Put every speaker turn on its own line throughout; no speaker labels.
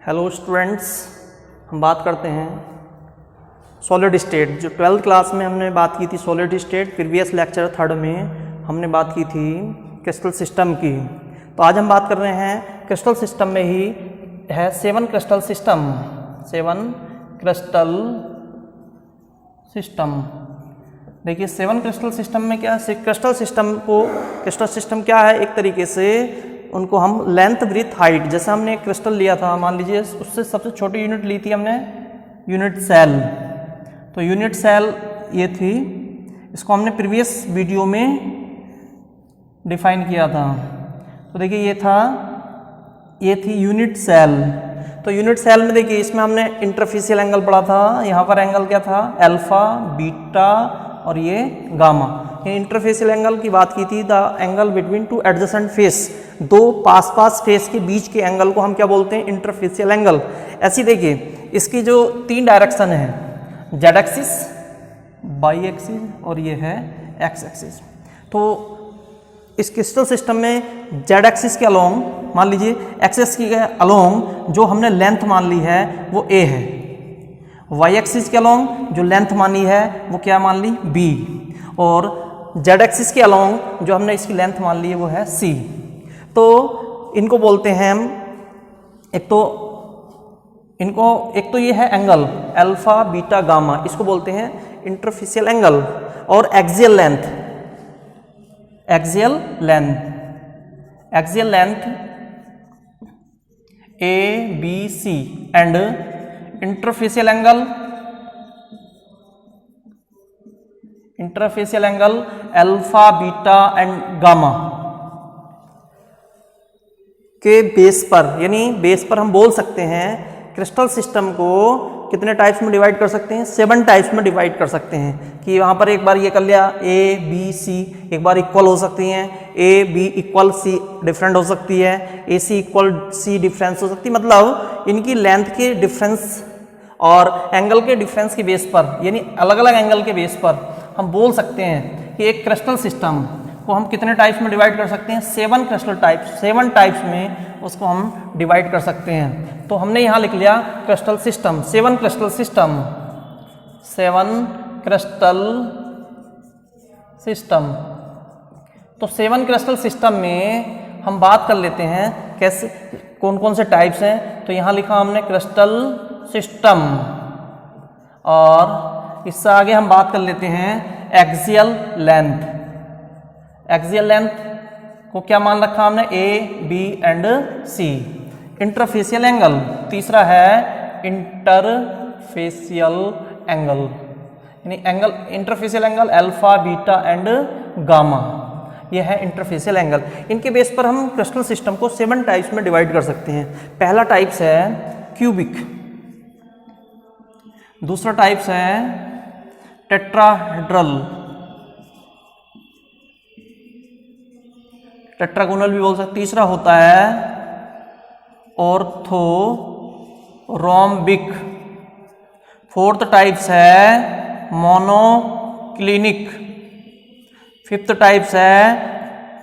Hello students, हम बात करते हैं सॉलिड स्टेट। जो 12th क्लास में हमने बात की थी solid state, previous lecture 3rd में हमने बात की थी क्रिस्टल सिस्टम की। तो आज हम बात कर रहे हैं क्रिस्टल सिस्टम में ही है 7 क्रिस्टल सिस्टम। 7 crystal system. देखिए 7 क्रिस्टल सिस्टम में क्या है, क्रिस्टल सिस्टम क्या है, एक तरीके से उनको हम लेंथ ब्रीथ हाइट, जैसे हमने एक क्रिस्टल लिया था, मान लीजिए उससे सबसे छोटी यूनिट ली थी हमने यूनिट सेल। तो यूनिट सेल ये थी, इसको हमने प्रीवियस वीडियो में डिफाइन किया था। तो देखिए ये थी यूनिट सेल। तो यूनिट सेल में देखिए इसमें हमने इंटरफेसियल एंगल पढ़ा था। यहाँ पर एंगल क्या था, अल्फा, बीटा और ये गामा। ये इंटरफेसियल एंगल की बात की थी, the angle between two adjacent face, दो पास फेस के बीच के एंगल को हम क्या बोलते हैं, इंटरफेसियल एंगल। ऐसी देखिए इसकी जो 3 डायरेक्शन है, जेड एक्सिस, वाई एक्सिस और ये है एक्स एक्सिस। तो इस क्रिस्टल सिस्टम में जेड एक्सिस के अलोंग, मान लीजिए एक्सिस के अलोंग जो हमने लेंथ मान ली है वो ए है, वाई एक्सिस के अलोंग जो लेंथ मानी है वो क्या मान ली, बी, और जेड एक्सिस के अलोंग जो हमने इसकी लेंथ मान ली है वो है सी। तो इनको बोलते हैं हम, एक तो ये है एंगल अल्फा बीटा गामा, इसको बोलते हैं इंटरफेसियल एंगल। और axial length A B C and interfacial angle alpha beta and gamma के बेस पर, यानी बेस पर हम बोल सकते हैं क्रिस्टल सिस्टम को कितने टाइप्स में डिवाइड कर सकते हैं, 7 टाइप्स में डिवाइड कर सकते हैं। कि वहाँ पर एक बार ये कर लिया ए बी सी, एक बार इक्वल हो सकती हैं, A B equal C different हो सकती है, ए सी इक्वल सी डिफरेंस हो सकती है। मतलब इनकी लेंथ के डिफरेंस और एंगल के डिफरेंस के बेस पर, यानी अलग अलग एंगल के बेस पर हम बोल सकते हैं कि एक क्रिस्टल सिस्टम को हम कितने टाइप्स में डिवाइड कर सकते हैं, 7 क्रिस्टल टाइप्स, 7 टाइप्स में उसको हम डिवाइड कर सकते हैं। तो हमने यहाँ लिख लिया crystal system, 7 crystal system, 7 crystal system. तो 7 क्रिस्टल सिस्टम में हम बात कर लेते हैं कैसे, कौन कौन से टाइप्स हैं। तो यहाँ लिखा हमने क्रिस्टल सिस्टम, और इससे आगे हम बात कर लेते हैं एक्सियल लेंथ। एक्सियल लेंथ को क्या मान रखा हमने, A B and C. Interfacial angle, तीसरा है इंटरफेसियल एंगल, यानी angle interfacial angle alpha beta and gamma, ये है इंटरफेसियल एंगल। इनके बेस पर हम क्रिस्टल सिस्टम को 7 टाइप्स में डिवाइड कर सकते हैं। पहला टाइप्स है क्यूबिक, दूसरा टाइप्स है टेट्राहेड्रल, टेट्रागोनल भी बोल सकते। तीसरा होता है ऑर्थोरोम्बिक। फोर्थ टाइप्स है मोनोक्लिनिक। फिफ्थ टाइप्स है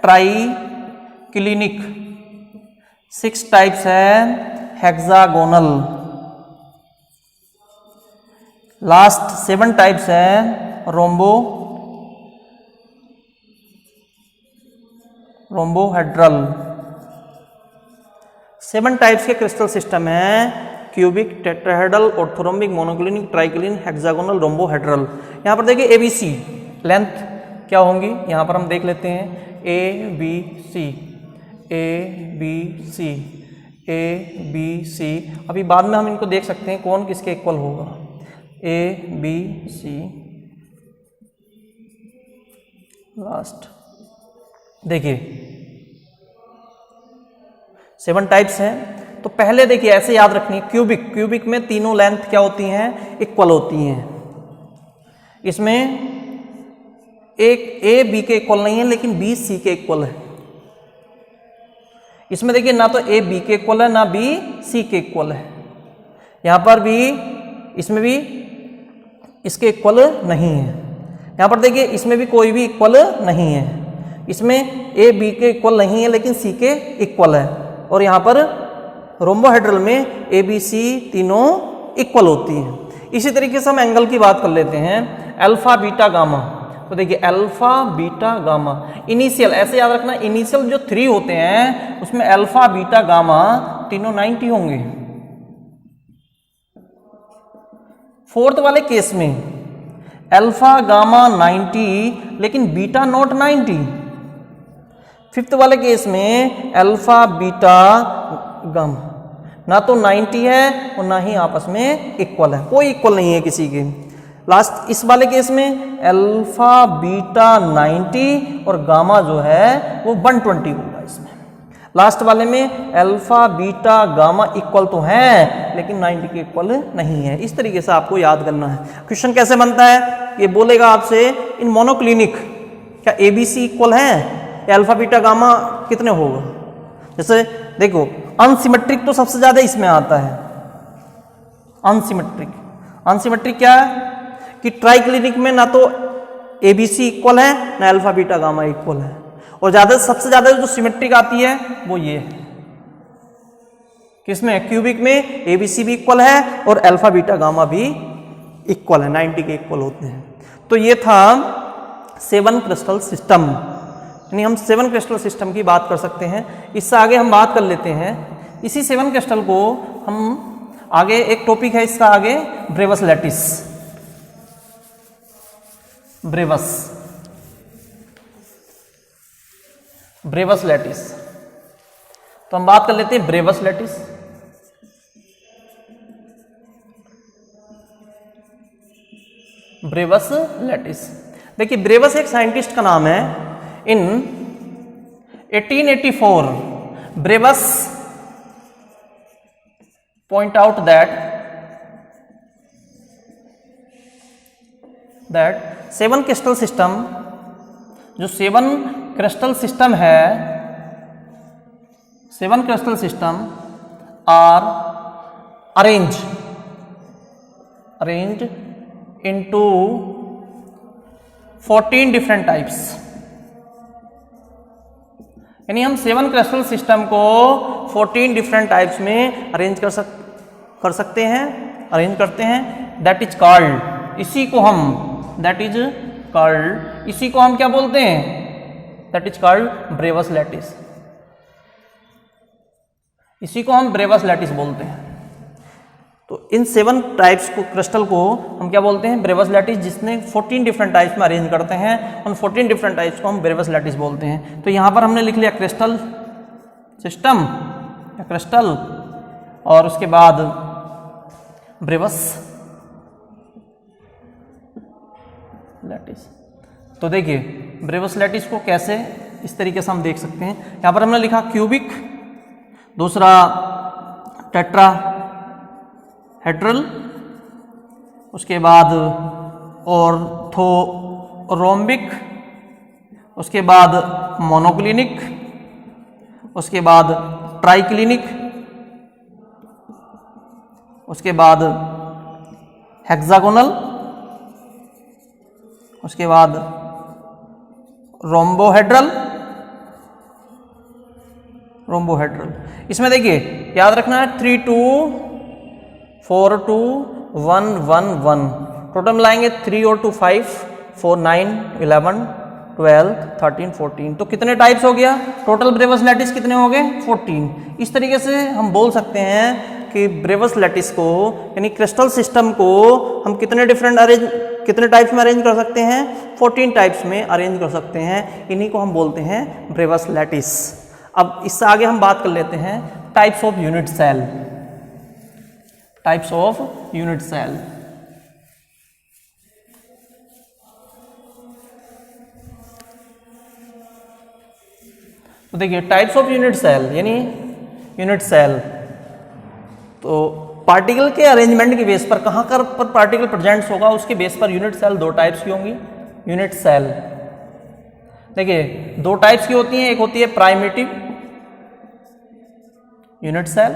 ट्राइक्लिनिक। 6 टाइप्स है हेक्सागोनल। लास्ट 7 टाइप्स है रोम्बोहेड्रल। 7 टाइप्स के क्रिस्टल सिस्टम है cubic, tetrahedral, orthorhombic, monoclinic, triclinic, hexagonal, rhombohedral. यहाँ पर देखिए एबीसी लेंथ क्या होंगी, यहाँ पर हम देख लेते हैं A B C, A B C, A B C. अभी बाद में हम इनको देख सकते हैं कौन किसके इक्वल होगा, ए बी सी। लास्ट देखिए 7 टाइप्स हैं। तो पहले देखिए ऐसे याद रखनी, क्यूबिक में तीनों लेंथ क्या होती हैं, इक्वल होती हैं। इसमें एक ए बी के इक्वल नहीं है, लेकिन बी सी के इक्वल है। इसमें देखिए ना तो ए बी के इक्वल है ना बी सी के इक्वल है। यहां पर भी, इसमें भी इसके इक्वल नहीं है। यहां पर देखिए इसमें भी कोई भी इक्वल नहीं है। इसमें ए बी के इक्वल नहीं है लेकिन सी के इक्वल है, और यहाँ पर रोम्बोहेड्रल में ए बी सी तीनों इक्वल होती हैं। इसी तरीके से हम एंगल की बात कर लेते हैं, अल्फा बीटा गामा। तो देखिए अल्फा बीटा गामा इनिशियल, ऐसे याद रखना, इनिशियल जो 3 होते हैं उसमें अल्फा बीटा गामा तीनों 90 होंगे। फोर्थ वाले केस में अल्फा गामा 90 लेकिन बीटा नॉट 90। फिफ्थ वाले केस में अल्फा बीटा गामा ना तो 90 है और ना ही आपस में इक्वल है, कोई इक्वल नहीं है किसी के। लास्ट इस वाले केस में अल्फा बीटा 90 और गामा जो है वो 120 होगा इसमें। लास्ट वाले में अल्फा बीटा गामा इक्वल तो है लेकिन 90 के इक्वल नहीं है। इस तरीके से आपको याद करना है। क्वेश्चन कैसे बनता है, ये बोलेगा आपसे इन मोनोक्लिनिक क्या एबीसी इक्वल है या अल्फा बीटा गामा कितने होगा। जैसे देखो अनसिमेट्रिक तो सबसे ज्यादा इसमें आता है। अनसिमेट्रिक क्या है कि ट्राइक्लिनिक में ना तो एबीसी इक्वल है ना अल्फा बीटा गामा इक्वल है, और सबसे ज्यादा जो सिमेट्रिक आती है वो ये है, किसमें क्यूबिक में एबीसी भी इक्वल है और अल्फा बीटा गामा भी इक्वल है, 90 के इक्वल होते हैं। तो ये था 7 क्रिस्टल सिस्टम, यानी हम 7 क्रिस्टल सिस्टम की बात कर सकते हैं। इससे आगे हम बात कर लेते हैं इसी 7 क्रिस्टल को हम आगे, एक टॉपिक है इसका आगे, ब्रेवस लैटिस। ब्रेवस लैटिस, तो हम बात कर लेते हैं ब्रेवस लैटिस। ब्रेवस लैटिस, देखिए ब्रेवस एक साइंटिस्ट का नाम है। In 1884 Bravais point out that 7 crystal system, जो 7 क्रिस्टल सिस्टम है, 7 crystal system are arranged into 14 different types. यानी हम 7 क्रिस्टल सिस्टम को 14 डिफरेंट टाइप्स में अरेंज कर सकते हैं, अरेंज करते हैं। दैट इज कॉल्ड, इसी को हम क्या बोलते हैं, दैट इज कॉल्ड ब्रेवस लैटिस। इसी को हम ब्रेवस लैटिस बोलते हैं। तो इन 7 टाइप्स को, क्रिस्टल को हम क्या बोलते हैं, ब्रेवस लैटिस, जिसने 14 डिफरेंट टाइप्स में अरेंज करते हैं। उन 14 डिफरेंट टाइप्स को हम ब्रेवस लैटिस बोलते हैं। तो यहाँ पर हमने लिख लिया क्रिस्टल सिस्टम या क्रिस्टल, और उसके बाद ब्रेवस लैटिस। तो देखिए ब्रेवस लैटिस को कैसे इस तरीके से हम देख सकते हैं। यहाँ पर हमने लिखा क्यूबिक, दूसरा टेट्रा हेड्रल, उसके बाद ऑर्थोरोम्बिक, उसके बाद मोनोक्लिनिक, उसके बाद ट्राइक्लिनिक, उसके बाद हेक्सागोनल, उसके बाद रोम्बोहेड्रल। इसमें देखिए याद रखना है 3 2 4 2 1 1 1, टोटल मिलाएंगे 3 और 2 5 4 9 11 12 13 14। तो कितने टाइप्स हो गया, टोटल ब्रेवस लैटिस कितने हो गए, 14। इस तरीके से हम बोल सकते हैं कि ब्रेवस लैटिस को, यानी क्रिस्टल सिस्टम को हम कितने टाइप्स में अरेंज कर सकते हैं, 14 टाइप्स में अरेंज कर सकते हैं। इन्हीं को हम बोलते हैं ब्रेवस लैटिस। अब इससे आगे हम बात कर लेते हैं types of unit cell. Types of unit cell, तो देखिए टाइप्स ऑफ यूनिट सेल, यानी यूनिट सेल तो पार्टिकल के अरेंजमेंट के बेस पर, कहाँ पर पार्टिकल प्रेजेंट्स होगा उसके base per unit cell 2 types की होंगी। यूनिट सेल देखिए 2 टाइप्स की होती हैं, एक होती है प्राइमिटिव यूनिट सेल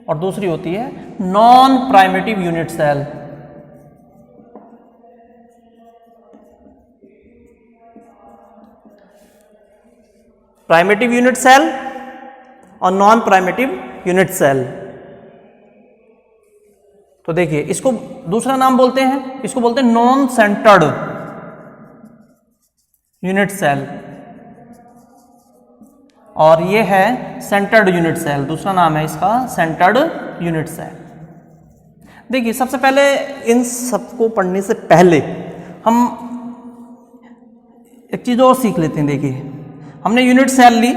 और दूसरी होती है non primitive unit cell. Primitive unit cell और नॉन प्राइमेटिव यूनिट सेल। तो देखिए इसको दूसरा नाम बोलते हैं, इसको बोलते हैं नॉन सेंटर्ड यूनिट सेल, और ये है सेंटर्ड यूनिट सेल। दूसरा नाम है इसका सेंटर्ड यूनिट सेल। देखिए सबसे पहले इन सबको पढ़ने से पहले हम एक चीज और सीख लेते हैं। देखिए हमने यूनिट सेल ली,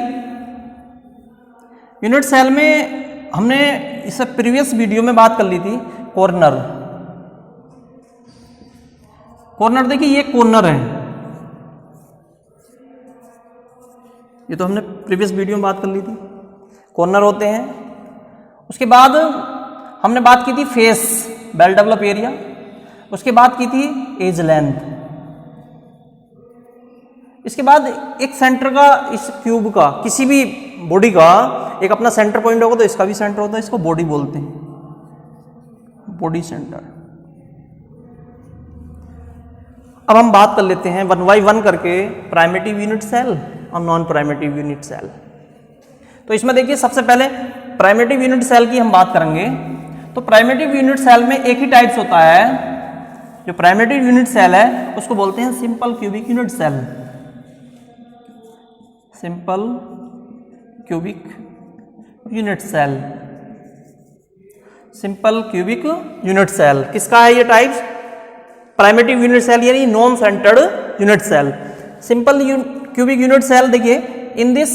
यूनिट सेल में हमने इससे प्रीवियस वीडियो में बात कर ली थी कॉर्नर। कॉर्नर देखिए ये कॉर्नर है, ये तो हमने प्रीवियस वीडियो में बात कर ली थी, कॉर्नर होते हैं। उसके बाद हमने बात की थी फेस, वेल डेवलप एरिया। उसके बाद की थी एज लेंथ। इसके बाद एक सेंटर का, इस क्यूब का, किसी भी बॉडी का एक अपना सेंटर पॉइंट होगा, तो इसका भी सेंटर होता है, इसको बॉडी बोलते हैं, बॉडी सेंटर। अब हम बात कर लेते हैं 1 बाय 1 करके प्राइमेटिव यूनिट सेल और नॉन प्राइमेटिव यूनिट सेल। तो इसमें देखिए सबसे पहले प्राइमेटिव यूनिट सेल की हम बात करेंगे। तो प्राइमेटिव यूनिट सेल में एक ही टाइप्स होता है, जो प्राइमेटिव यूनिट सेल है उसको बोलते हैं simple cubic unit cell. Simple cubic unit cell, simple cubic unit cell किसका है ये टाइप्स? प्राइमेटिव यूनिट सेल यानी non centred unit cell. Simple cubic unit cell देखिए, इन दिस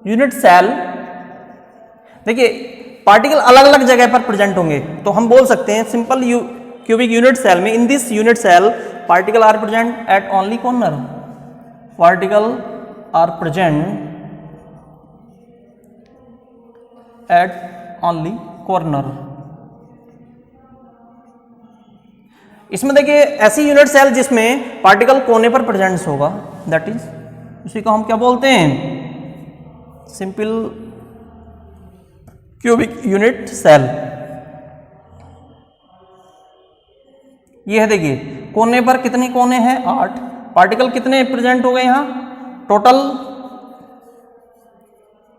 यूनिट सेल देखिए पार्टिकल अलग अलग जगह पर प्रेजेंट होंगे, तो हम बोल सकते हैं सिंपल क्यूबिक यूनिट सेल में in this unit cell particle are present at only corner, particle are present at only corner. इसमें देखिए ऐसी यूनिट सेल जिसमें पार्टिकल कोने पर प्रेजेंस होगा, दैट इज उसी को हम क्या बोलते हैं? Simple cubic unit cell. ये है देखिए कोने पर कितने कोने हैं? 8। पार्टिकल कितने प्रेजेंट हो गए यहाँ? टोटल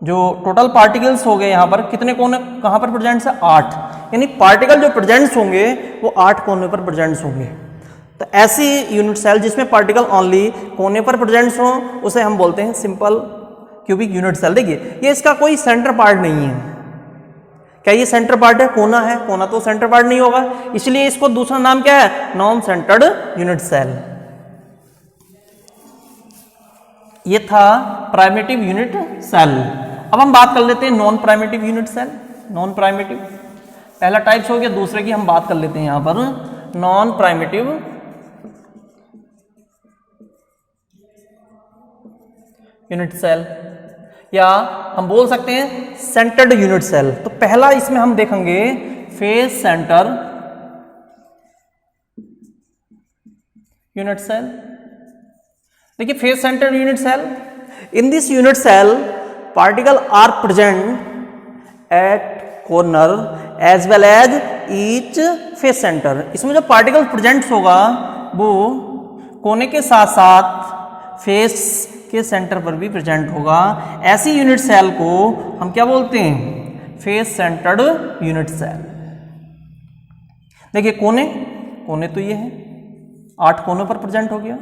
जो टोटल पार्टिकल्स हो गए यहाँ पर कितने कोने कहाँ पर प्रेजेंट्स है? 8। यानी पार्टिकल जो प्रेजेंट्स होंगे वो 8 कोने पर प्रेजेंट्स होंगे। तो ऐसी यूनिट सेल जिसमें पार्टिकल ओनली कोने पर प्रेजेंट्स हो उसे हम बोलते हैं सिंपल क्यूबिक यूनिट सेल। देखिए ये इसका कोई सेंटर पार्ट नहीं है। क्या ये सेंटर पार्ट है? कोना है, कोना तो सेंटर पार्ट नहीं होगा, इसलिए इसको दूसरा नाम क्या है? Non centred unit cell. ये था प्राइमेटिव यूनिट सेल। अब हम बात कर लेते हैं non primitive unit cell. Non primitive पहला टाइप्स हो गया, दूसरे की हम बात कर लेते हैं यहां पर नॉन प्राइमेटिव यूनिट सेल, या हम बोल सकते हैं सेंटर्ड यूनिट सेल। तो पहला इसमें हम देखेंगे फेस सेंटर यूनिट सेल। देखिए face centred unit cell, in this unit cell particle are present at corner as well as each face centre. इसमें जो पार्टिकल प्रेजेंट होगा वो कोने के साथ साथ फेस के सेंटर पर भी प्रेजेंट होगा। ऐसी यूनिट सेल को हम क्या बोलते हैं? Face centred unit cell. देखिए कोने, कोने तो ये है, 8 कोनों पर प्रेजेंट हो गया।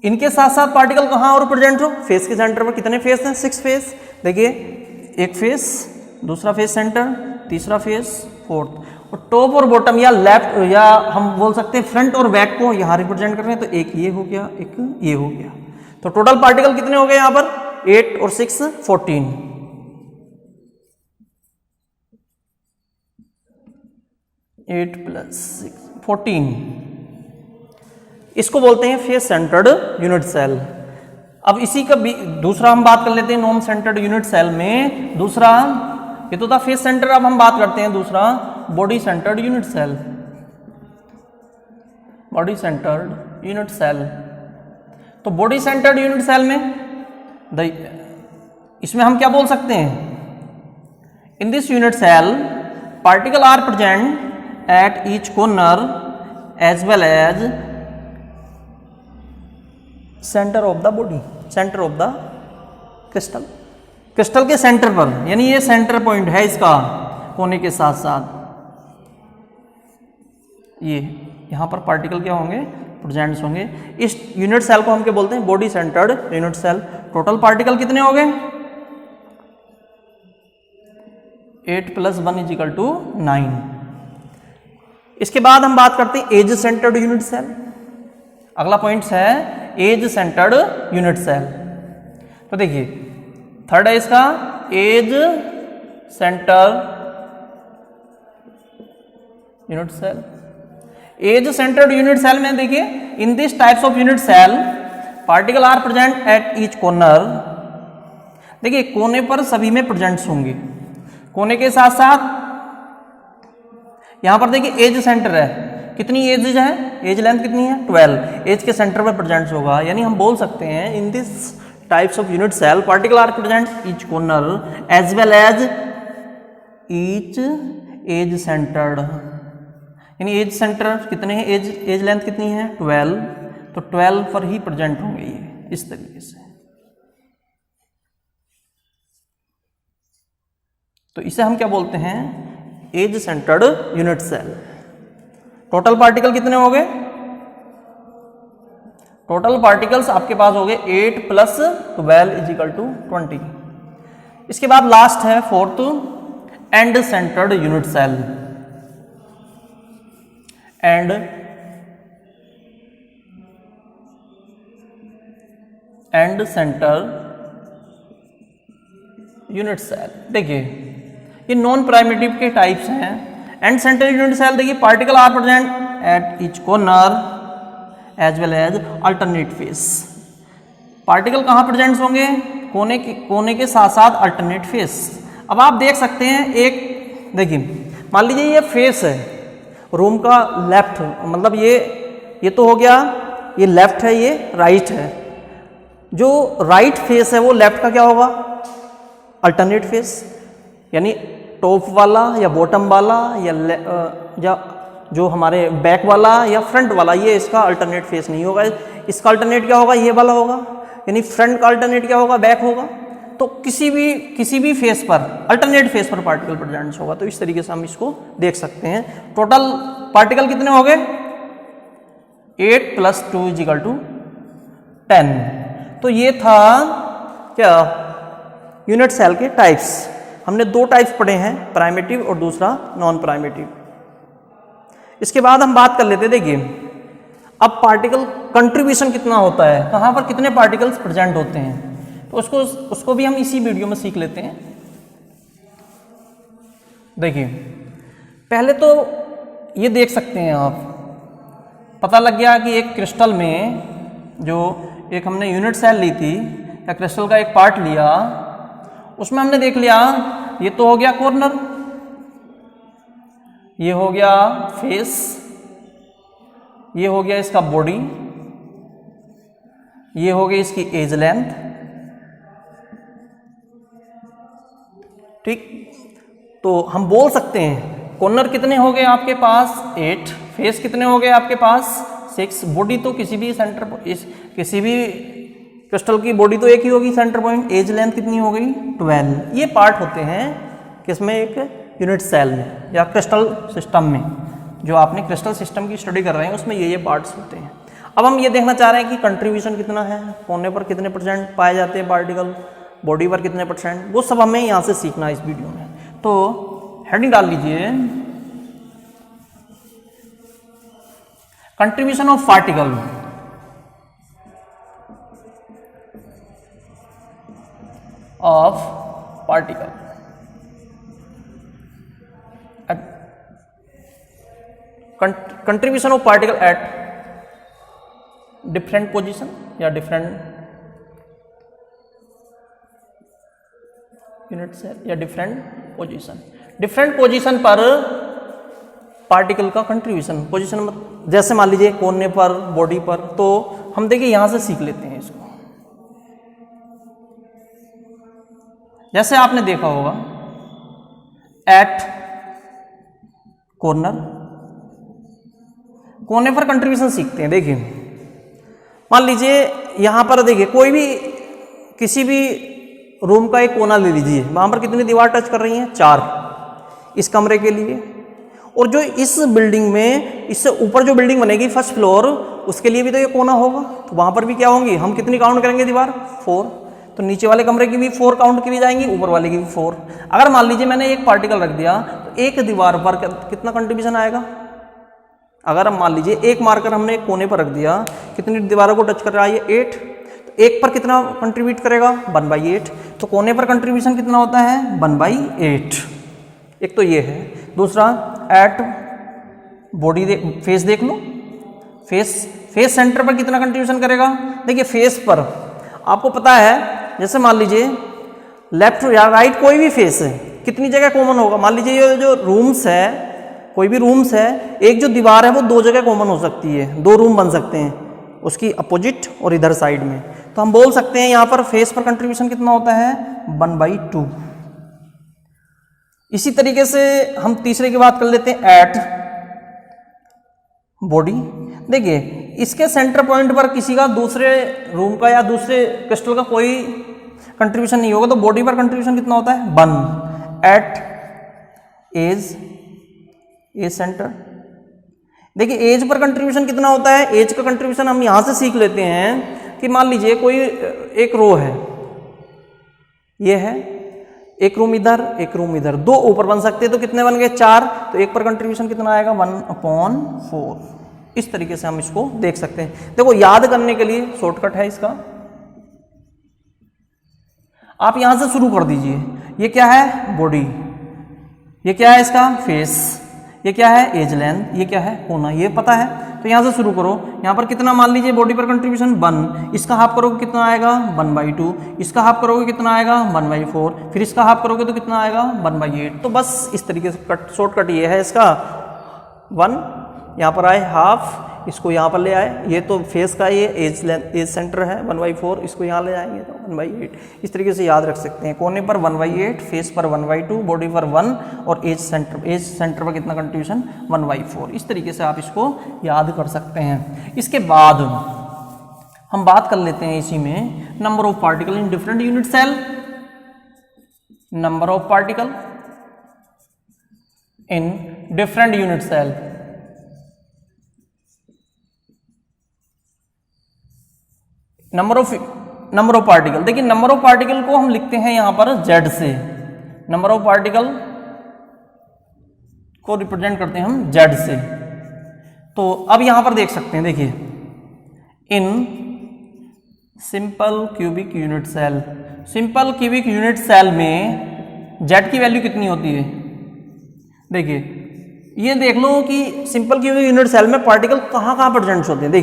इनके साथ साथ पार्टिकल कहाँ और प्रेजेंट हो? फेस के सेंटर पर। कितने फेस हैं? 6 फेस। देखिए एक फेस, दूसरा फेस सेंटर, तीसरा फेस, फोर्थ। और टॉप और बॉटम या लेफ्ट या हम बोल सकते हैं फ्रंट और बैक को यहाँ रिप्रेजेंट कर रहे हैं। तो एक ये हो गया, एक ये हो गया। तो टोटल पार्टिकल कितने हो गए यहाँ पर? 8 और 6 14। 8 + 6 14। इसको बोलते हैं फेस सेंटर्ड यूनिट सेल। अब इसी का दूसरा हम बात कर लेते हैं नॉन सेंटर्ड यूनिट सेल में। दूसरा ये तो था फेस सेंटर, अब हम बात करते हैं दूसरा body centred unit cell. Body centred unit cell. तो बॉडी सेंटर्ड यूनिट सेल में इसमें हम क्या बोल सकते हैं? In this unit cell particle are present at each corner as well as centre of the body, centre of the crystal, crystal के centre पर, यानी ये सेंटर पॉइंट है इसका कोने के साथ साथ। ये यहाँ पर पार्टिकल क्या होंगे, प्रेजेंट्स होंगे। इस यूनिट सेल को हम क्या बोलते हैं, body centred unit cell. Total particle कितने हो गए, 8 + 1 = 9। इसके बाद हम बात करते हैं एज सेंटर्ड यूनिट सेल। अगला पॉइंट है एज सेंटर्ड यूनिट सेल। तो देखिए थर्ड है इसका edge centre unit cell. Edge centred unit cell में देखिए in this types of unit cell particle are present at each corner. देखिए कोने पर सभी में प्रेजेंट्स होंगे, कोने के साथ साथ यहां पर देखिए एज सेंटर है, कितनी एज है, एज लेंथ कितनी है 12, एज के सेंटर पर प्रेजेंट्स होगा। यानी हम बोल सकते हैं in this types of unit cell particle are present each corner as well as each edge centred. यानी एज सेंटर कितने हैं, एज लेंथ कितनी है 12, तो 12 पर ही प्रेजेंट होंगे ये इस तरीके से। तो इसे हम क्या बोलते हैं, edge centred unit cell. Total particle कितने हो गए, टोटल पार्टिकल्स आपके पास हो गए 8 + 12 = 20। इसके बाद लास्ट है fourth end centred unit cell. End centre unit cell. देखिए ये नॉन प्राइमेटिव के टाइप्स हैं। एंड सेंटर यूनिट सेल देखिए particle are present at each corner as well as alternate face. Particle कहाँ प्रेजेंट होंगे, कोने के साथ साथ अल्टरनेट फेस। अब आप देख सकते हैं एक, देखिए मान लीजिए ये फेस है रूम का लेफ्ट, मतलब ये तो हो गया, ये लेफ्ट है, ये राइट है। जो राइट फेस है वो लेफ्ट का क्या होगा, अल्टरनेट फेस, यानी टॉप वाला या बॉटम वाला या जो हमारे बैक वाला या फ्रंट वाला, ये इसका अल्टरनेट फेस नहीं होगा। इसका अल्टरनेट क्या होगा, ये वाला होगा। यानी फ्रंट का अल्टरनेट क्या होगा, बैक होगा। तो किसी भी फेस पर, अल्टरनेट फेस पर पार्टिकल प्रेजेंट होगा। तो इस तरीके से हम इसको देख सकते हैं। टोटल पार्टिकल कितने हो गए, 8 + 2 = 10। तो ये था क्या, यूनिट सेल के टाइप्स। हमने 2 टाइप्स पढ़े हैं, प्राइमेटिव और दूसरा नॉन प्राइमेटिव। इसके बाद हम बात कर लेते हैं, देखिए अब पार्टिकल कंट्रीब्यूशन कितना होता है, कहाँ पर कितने पार्टिकल्स प्रेजेंट होते हैं, तो उसको भी हम इसी वीडियो में सीख लेते हैं। देखिए पहले तो ये देख सकते हैं आप, पता लग गया कि एक क्रिस्टल में जो एक हमने यूनिट सेल ली थी या क्रिस्टल का एक पार्ट लिया, उसमें हमने देख लिया ये तो हो गया कॉर्नर, ये हो गया फेस, ये हो गया इसका बॉडी, ये हो गई इसकी एज लेंथ। ठीक, तो हम बोल सकते हैं कॉर्नर कितने हो गए आपके पास 8, फेस कितने हो गए आपके पास 6, बॉडी तो किसी भी किसी भी क्रिस्टल की बॉडी तो एक ही होगी सेंटर पॉइंट, एज लेंथ कितनी हो गई 12। ये पार्ट होते हैं किसमें, एक यूनिट सेल में या क्रिस्टल सिस्टम में। जो आपने क्रिस्टल सिस्टम की स्टडी कर रहे हैं उसमें ये पार्ट्स होते हैं। अब हम ये देखना चाह रहे हैं कि कंट्रीब्यूशन कितना है, कोने पर कितने % पाए जाते हैं पार्टिकल, बॉडी पर कितने %, वो सब हमें यहाँ से सीखना है इस वीडियो में। तो हेडिंग डाल लीजिए, contribution of particle contribution of particle at different position या डिफरेंट यूनिट सेल या डिफरेंट पोजीशन पर पार्टिकल का कंट्रीब्यूशन। पोजीशन जैसे मान लीजिए कोने पर, बॉडी पर, तो हम देखिए यहां से सीख लेते हैं इसको। जैसे आपने देखा होगा एट कॉर्नर, कोने पर कंट्रीब्यूशन सीखते हैं। देखिए मान लीजिए यहां पर देखिए कोई भी किसी भी रूम का एक कोना ले लीजिए, वहाँ पर कितनी दीवार टच कर रही हैं? 4 इस कमरे के लिए। और जो इस बिल्डिंग में इससे ऊपर जो बिल्डिंग बनेगी फर्स्ट फ्लोर, उसके लिए भी तो ये कोना होगा, तो वहाँ पर भी क्या होंगी? हम कितनी काउंट करेंगे दीवार? 4। तो नीचे वाले कमरे की भी 4 काउंट करी जाएंगी, ऊपर वाले की भी 4। अगर मान लीजिए मैंने एक पार्टिकल रख दिया तो एक दीवार पर कितना कंट्रीब्यूशन आएगा? अगर हम मान लीजिए एक मार्कर हमने एक कोने पर रख दिया, कितनी दीवारों को टच कर रहा है? 8। तो एक पर कितना कंट्रीब्यूट करेगा? 1/8। तो कोने पर कंट्रीब्यूशन कितना होता है? 1/8। एक तो ये है। दूसरा, एट बॉडी फेस देख लो, फेस सेंटर पर कितना कंट्रीब्यूशन करेगा? देखिए फेस पर आपको पता है, जैसे मान लीजिए लेफ्ट या राइट कोई भी फेस है, कितनी जगह कॉमन होगा? मान लीजिए ये जो रूम्स है, कोई भी रूम्स है, एक जो दीवार है वो 2 जगह कॉमन हो सकती है, 2 रूम बन सकते हैं, उसकी अपोजिट और इधर साइड में। तो हम बोल सकते हैं यहाँ पर फेस पर कंट्रीब्यूशन कितना होता है? 1/2। इसी तरीके से हम तीसरे की बात कर लेते हैं, एट बॉडी। देखिए इसके सेंटर पॉइंट पर किसी का दूसरे रूम का या दूसरे क्रिस्टल का कोई कंट्रीब्यूशन नहीं होगा, तो बॉडी पर कंट्रीब्यूशन कितना होता है? 1। At edge centre. देखिए एज पर कंट्रीब्यूशन कितना होता है? एज का कंट्रीब्यूशन हम यहां से सीख लेते हैं कि मान लीजिए कोई एक रो है, ये है, एक रूम इधर एक रूम इधर, 2 ऊपर बन सकते हैं, तो कितने बन गए? 4। तो एक पर कंट्रीब्यूशन कितना आएगा? 1/4। इस तरीके से हम इसको देख सकते हैं। देखो याद करने के लिए शॉर्टकट है इसका, आप यहां से शुरू कर दीजिए। ये क्या है? बॉडी। ये क्या है? इसका फेस। ये क्या है? Edge length. ये क्या है? कोना। ये पता है, तो यहां से शुरू करो। यहां पर कितना मान लीजिए बॉडी पर कंट्रीब्यूशन 1, इसका हाफ करोगे कितना आएगा? 1/2। इसका हाफ करोगे कितना आएगा? 1/4। फिर इसका हाफ करोगे तो कितना आएगा? 1/8। तो बस इस तरीके से शॉर्टकट ये है इसका। 1 यहाँ पर आए, हाफ इसको यहाँ पर ले आए, ये तो फेस का ये एज सेंटर है 1/4, इसको यहाँ ले आएंगे तो 1/8। इस तरीके से याद रख सकते हैं। कोने पर 1/8, फेस पर 1/2, बॉडी पर 1 और एज सेंटर पर कितना कंट्रीब्यूशन? 1/4। इस तरीके से आप इसको याद कर सकते हैं। इसके बाद हम बात कर लेते हैं इसी में number of particle in different unit cell. Number of particle in different unit cell. Number of particle, देखिए नंबर ऑफ पार्टिकल को हम लिखते हैं यहां पर Z से। नंबर ऑफ पार्टिकल को रिप्रेजेंट करते हैं हम Z से। तो अब यहां पर देख सकते हैं, देखिए in simple cubic unit cell, simple cubic unit cell में Z की वैल्यू कितनी होती है? देखिए ये देख लो कि सिंपल क्यूबिक यूनिट सेल में पार्टिकल कहां प्रेजेंट होते हैं। देखिए